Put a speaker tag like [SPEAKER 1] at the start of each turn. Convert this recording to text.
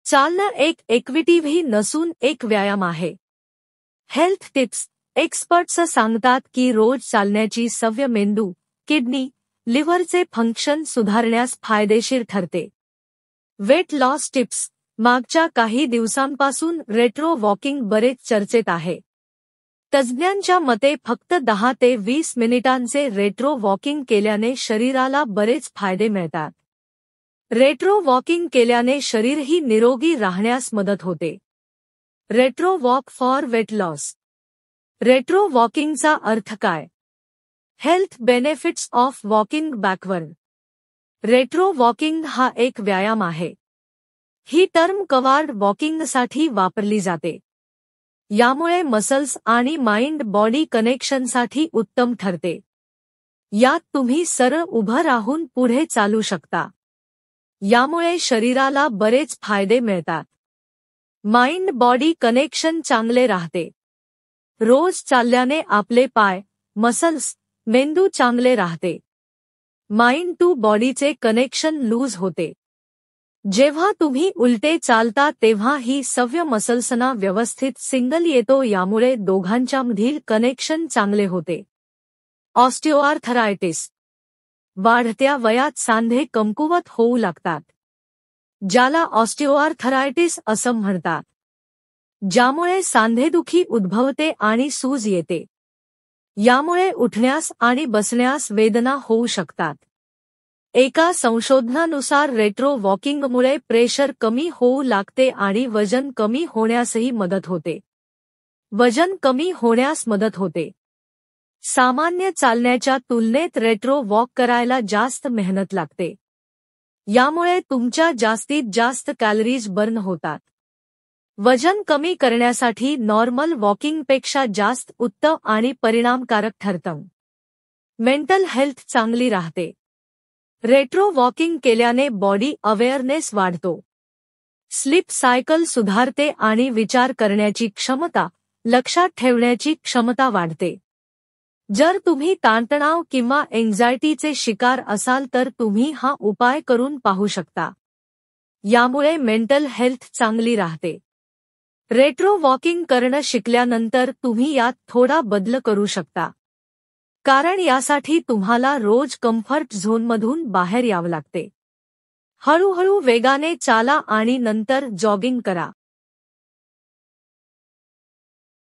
[SPEAKER 1] चालणं एक ॲक्टिव्हिटी नसून एक व्यायाम आहे. Health tips. एक्सपर्ट्स सांगतात की रोज चालण्याची सवय मेंदू, किडनी, लिव्हरचे फंक्शन सुधारण्यास फायदेशीर ठरते. Weight loss tips. मागच्या काही दिवसांपासून रेट्रो वॉकिंग बरेच चर्चेत आहे. तज्ज्ञांच्या मते फक्त 10 ते 20 मिनिटांचे रेट्रो वॉकिंग केल्याने शरीराला बरेच फायदे मिळतात. रेट्रो वॉकिंग केल्याने शरीरही निरोगी राहण्यास मदत होते. Retro walk for weight loss. Retro वॉकिंगचा अर्थ काय? Health benefits of walking backward. Retro walking हा एक व्यायाम आहे. ही टर्म कवार्ड वॉकिंगसाठी वापरली जाते. यामुळे मसल्स आणि माइंड बॉडी कनेक्शनसाठी उत्तम ठरते. यात तुम्ही सरळ उभं राहून पुढे चालू शकता. यामुळे शरीराला बरेच फायदे मिळतात. माइंड बॉडी कनेक्शन चांगले राहते. रोज चालल्याने आपले पाय, मसल्स, मेंदू चांगले राहते. माइंड टू बॉडीचे कनेक्शन लूज होते. जेव्हा तुम्ही उलटे चालता तेव्हा ही सवय मसल्सना व्यवस्थित सिग्नल येतो, यामुळे दोघांच्यामधील कनेक्शन चांगले होते. ऑस्टिओआर्थरायटिस. वाढत्या वयात सांधे कमकुवत होऊ लागतात, ज्याला ऑस्टिओआर्थरायटिस असं म्हणतात, ज्यामुळे सांधेदुखी उद्भवते आणि सूज येते. यामुळे उठण्यास आणि बसण्यास वेदना होऊ शकतात. एका संशोधनानुसार रेट्रो वॉकिंगमुळे प्रेशर कमी होऊ लागते आणि वजन कमी होण्यासही मदत होते. वजन कमी होण्यास मदत होते. सामान्य चालण्याच्या तुलनेत रेट्रो वॉक करायला जास्त मेहनत लागते. यामुळे तुमच्या जास्तीत जास्त कॅलरीज बर्न होतात. वजन कमी करण्यासाठी नॉर्मल वॉकिंगपेक्षा जास्त उत्तम आणि परिणामकारक ठरतं. मेंटल हेल्थ चांगली राहते. रेट्रो वॉकिंग केल्याने बॉडी अवेअरनेस वाढतो. स्लीप सायकल सुधारते आणि विचार करण्याची क्षमता, लक्षात ठेवण्याची क्षमता वाढते. जर तुम्ही ताणतणाव किंवा एन्झायटीचे शिकार असाल तर तुम्ही हा उपाय करून पाहू शकता. यामुळे मेंटल हेल्थ चांगली राहते. रेट्रो वॉकिंग करणं शिकल्यानंतर तुम्ही यात थोडा बदल करू शकता, कारण यासाठी तुम्हाला रोज कम्फर्ट झोनमधून बाहेर यावं लागते. हळूहळू वेगाने चाला आणि नंतर जॉगिंग करा.